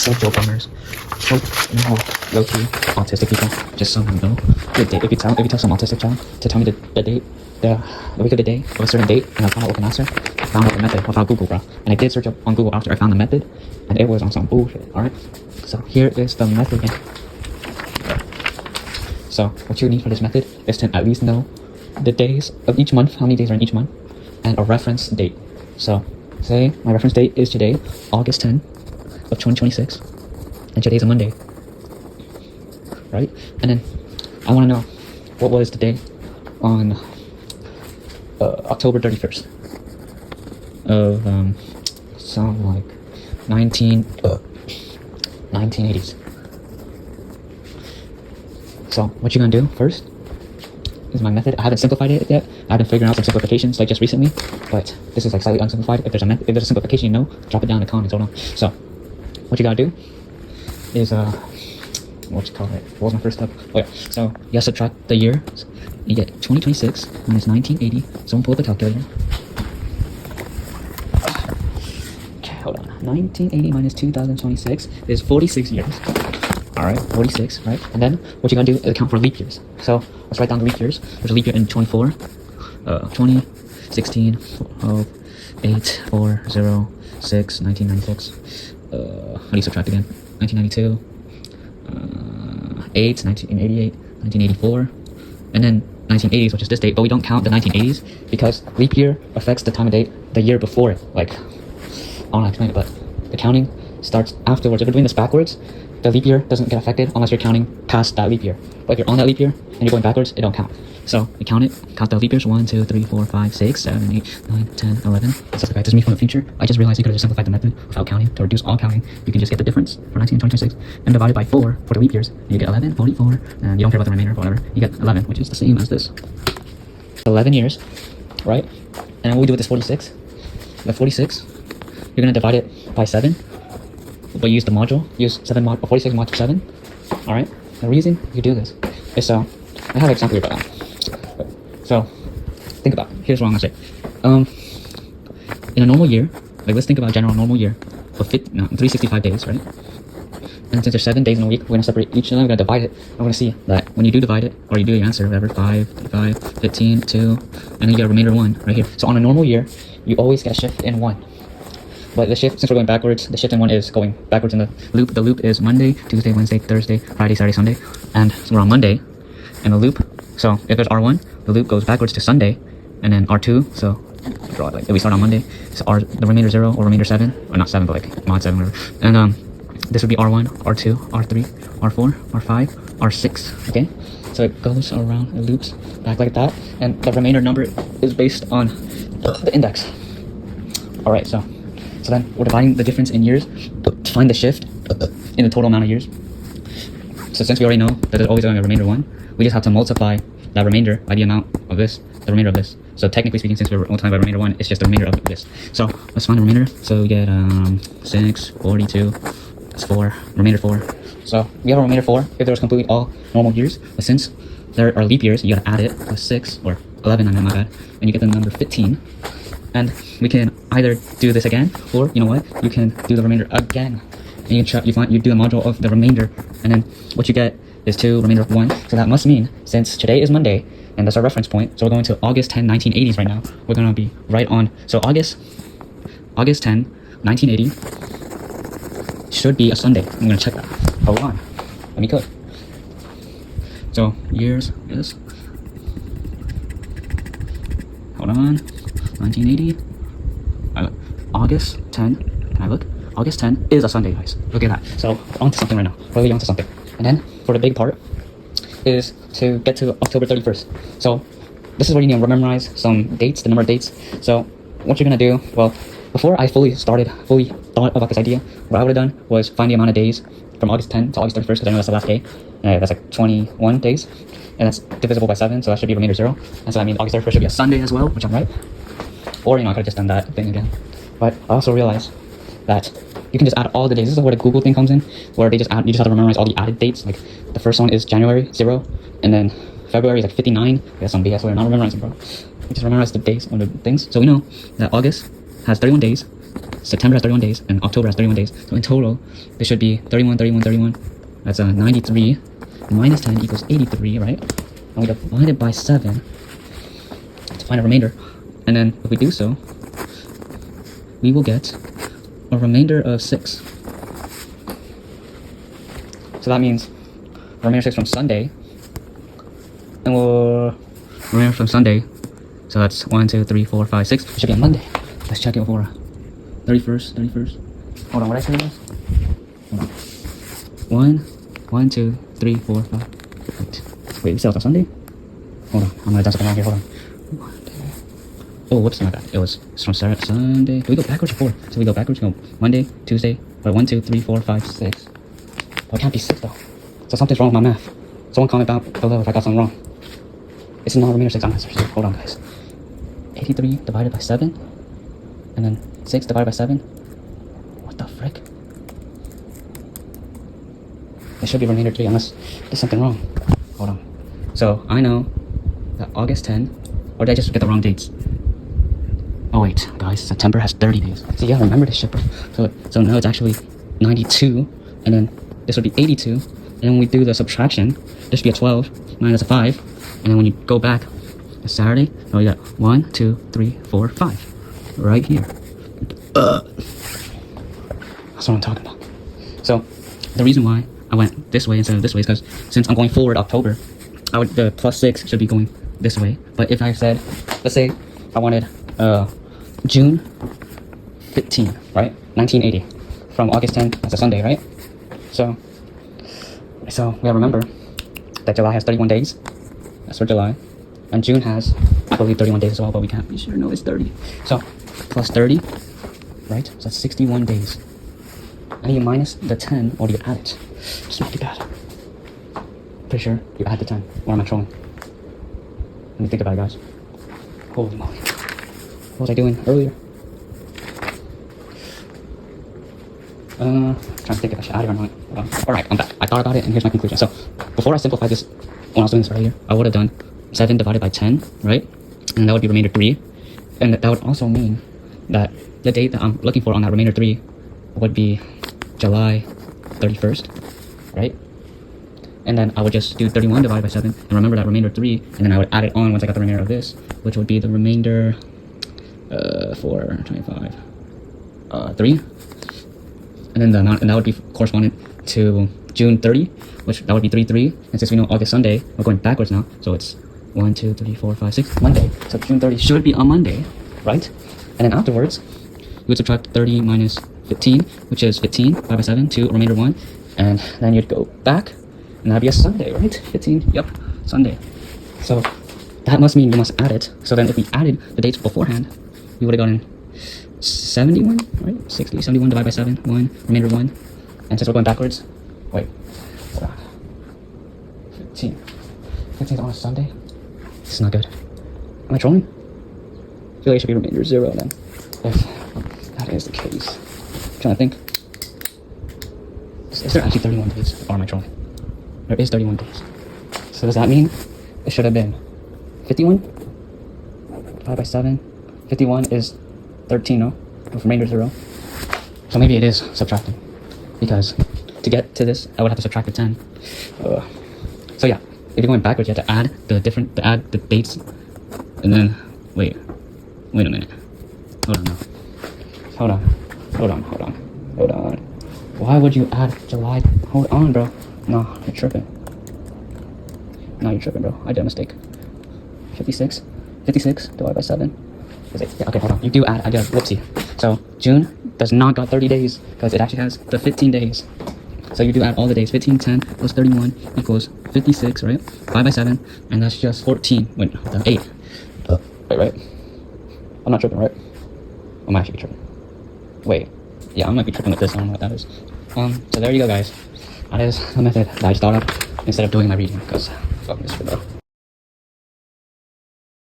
So Joe Bummers. So low-key autistic people just somehow know the date. If you tell some autistic child to tell me the date, the week of the day of a certain date, and I found out what an answer, I found out the method without Google, bro. And I did search up on Google after I found the method, and it was on some bullshit. Alright? So here is the method again. So what you need for this method is to at least know the days of each month, how many days are in each month, and a reference date. So say my reference date is today, August 10 of 2026, and today's a Monday, right? And then I want to know what was the day on October 31st of some like 1980s. So what you're gonna do first is my method. I haven't simplified it yet. I've been figuring out some simplifications like just recently, but this is like slightly unsimplified. If there's a simplification you know, drop it down in the comments. Hold on. So what you gotta do is what you call it? What was my first step? Oh yeah. So you gotta subtract the year. You get 2026 minus 1980. Someone pull up the calculator. Okay, hold on. 1980 minus 2026 is 46 years. Alright, 46, right? And then what you gotta do is account for leap years. So let's write down the leap years. There's a leap year in 24, 20, 16, 12, 8, 4, 0, 6, 1996. How do you subtract again? 1992, 8, 1988, 1984, and then 1980s, which is this date, but we don't count the 1980s because leap year affects the time of date the year before it. Like, I don't know how to explain it, but the counting starts afterwards. If we're doing this backwards, the leap year doesn't get affected unless you're counting past that leap year. But if you're on that leap year and you're going backwards, it don't count. So we count the leap years: 1, 2, 3, 4, 5, 6, 7, 8, 9, 10, 11. Stuff like that. Does me from the future. I just realized you could have just simplified the method without counting. To reduce all counting, you can just get the difference for 19 and 2026 and divide it by 4 for the leap years. And you get 11, 44, and you don't care about the remainder or whatever. You get 11, which is the same as this. 11 years, right? And what we do with this 46, the 46, you're gonna divide it by 7. But use the module, use 46 mod 7. Alright? The reason you do this is I have an example here about that. So think about it. Here's what I'm gonna say. In a normal year, like let's think about a general normal year for 365 days, right? And since there's 7 days in a week, we're gonna separate each of them, we're gonna divide it. We're gonna see that when you do divide it, or you do your answer, whatever, 5, 35, 15, 2, and then you get a remainder 1 right here. So on a normal year, you always get a shift in 1. But the shift, since we're going backwards, the shift in 1 is going backwards in the loop. The loop is Monday, Tuesday, Wednesday, Thursday, Friday, Saturday, Sunday. And so we're on Monday, and the loop, so if there's R1, the loop goes backwards to Sunday, and then R2, so draw it like, if we start on Monday, so the remainder 0 or remainder 7, or not 7, but like mod 7, whatever. And this would be R1, R2, R3, R4, R5, R6, okay? So it goes around, it loops back like that, and the remainder number is based on the index. Alright, so then we're dividing the difference in years to find the shift in the total amount of years. So since we already know that there's always going to be a remainder 1, we just have to multiply that remainder by the amount of this, the remainder of this. So technically speaking, since we're multiplying by remainder 1, it's just the remainder of this. So let's find the remainder. So we get 6, 42, that's 4, remainder 4. So we have a remainder 4 if there was completely all normal years. But since there are leap years, you gotta add it plus 6, or 11, I meant, my bad, and you get the number 15. And we can either do this again, or you know what? You can do the remainder again. And you do the module of the remainder, and then what you get is 2, remainder of 1. So that must mean, since today is Monday, and that's our reference point, so we're going to August 10, 1980s right now. We're gonna be right on. So August 10, 1980 should be a Sunday. I'm gonna check that. Hold on. Let me cook. So years is. Hold on. 1980. August 10. Can I look? August 10 is a Sunday, guys. Look at that. So we're onto something right now. Really onto something. And then for the big part is to get to October 31st. So this is where you need to memorize some dates, the number of dates. So what you're gonna do, well, before I fully thought about this idea, what I would have done was find the amount of days from August 10 to August 31st, because I know that's the last day. That's like 21 days. And that's divisible by 7, so that should be remainder 0. And so that means August 31st should be a Sunday as well, which I'm right. Or, you know, I could have just done that thing again. But I also realized that you can just add all the days. This is where the Google thing comes in, where you just have to memorize all the added dates. Like the first one is January, 0, and then February is like 59. That's some BS. We're not memorizing, bro. We just memorize the days on the things. So we know that August has 31 days, September has 31 days, and October has 31 days. So in total, this should be 31, 31, 31. That's 93. Minus 10 equals 83, right? And we divide it by 7 to find a remainder. And then if we do so, we will get a remainder of 6. So that means remainder 6 from Sunday. And we'll remainder from Sunday. So that's 1, 2, 3, 4, 5, 6. It should be on Monday. Let's check it for 31st. Hold on, what did I say it was? Hold on. 1, 2, 3, 4, 5. Wait, we said it was on Sunday? Hold on, I'm gonna done something wrong here. Hold on. Oh, whoops, my bad. It's from Sunday. Do we go backwards or forward? So we go backwards. Go Monday, Tuesday. Or 1, 2, 3, 4, 5, 6. Oh, it can't be 6 though. So something's wrong with my math. Someone comment down below if I got something wrong. It's not remainder 6 answers. Hold on, guys. 83 divided by 7. And then 6 divided by 7. What the frick? It should be remainder 3 unless there's something wrong. Hold on. So I know that August 10, or did I just get the wrong dates? Oh wait, guys, September has 30 days. So you gotta remember this shit, bro. So now it's actually 92, and then this would be 82. And then when we do the subtraction, this should be a 12 minus a 5. And then when you go back, it's Saturday. Oh, you got 1, 2, 3, 4, 5, right here. That's what I'm talking about. So the reason why I went this way instead of this way is because since I'm going forward October, the plus 6 should be going this way. But if I said, let's say I wanted June 15, right? 1980 from August 10, that's a Sunday, right? So we gotta remember that July has 31 days. That's for July. And June has, I believe, 31 days as well, but we can't be sure. No, it's 30. So plus 30, right? So that's 61 days. And do you minus the 10 or do you add it? It's not too bad. Pretty sure you add the 10. Or am I trolling? Let me think about it, guys. Holy moly. What was I doing earlier? Trying to think if I should add it or not. Alright, I'm back. I thought about it and here's my conclusion. So before I simplified this, when I was doing this earlier, I would have done 7 divided by 10, right? And that would be remainder 3. And that would also mean that the date that I'm looking for on that remainder 3 would be July 31st, right? And then I would just do 31 divided by 7 and remember that remainder 3, and then I would add it on once I got the remainder of this, which would be the remainder 425 3. And then the amount, and that would be correspondent to June 30, which that would be 3. And since we know August Sunday, we're going backwards now, so it's 1, 2, 3, 4, 5, 6 Monday. So June 30 should be on Monday, right? And then afterwards, you would subtract 30 minus 15, which is 15 divided by 7 to remainder 1, and then you'd go back, and that'd be a Sunday, right? 15, yep, Sunday. So that must mean you must add it. So then if we added the dates beforehand, we would have gotten 71, right? 60, 71 divided by 7, 1, remainder 1. And since we're going backwards, wait, hold on. 15. 15 is on a Sunday? This is not good. Am I trolling? I feel like it should be remainder 0 then. If that is the case. I'm trying to think. Is there actually 31 days? Or am I trolling? There is 31 days. So does that mean it should have been 51 divided by 7? 51 is 13, no? With remainder 0. So maybe it is subtracting. Because to get to this, I would have to subtract the 10. So yeah, if you're going backwards, you have to add the dates. And then, wait a minute. Hold on now. Hold on. Why would you add July? Hold on, bro. No, you're tripping. No, you're tripping, bro. I did a mistake. 56 divided by 7. Is it? Yeah, okay, hold on. You do add, I did a whoopsie. So June does not got 30 days because it actually has the 15 days. So you do add all the days. 15, 10 plus 31 equals 56, right? 5 by 7, and that's just 14. Wait, 8. Wait, right? I'm not tripping, right? I might actually be tripping. Wait. Yeah, I might be tripping with this. I don't know what that is. So there you go, guys. That is a method that I just thought of instead of doing my reading because fuck this shit, bro.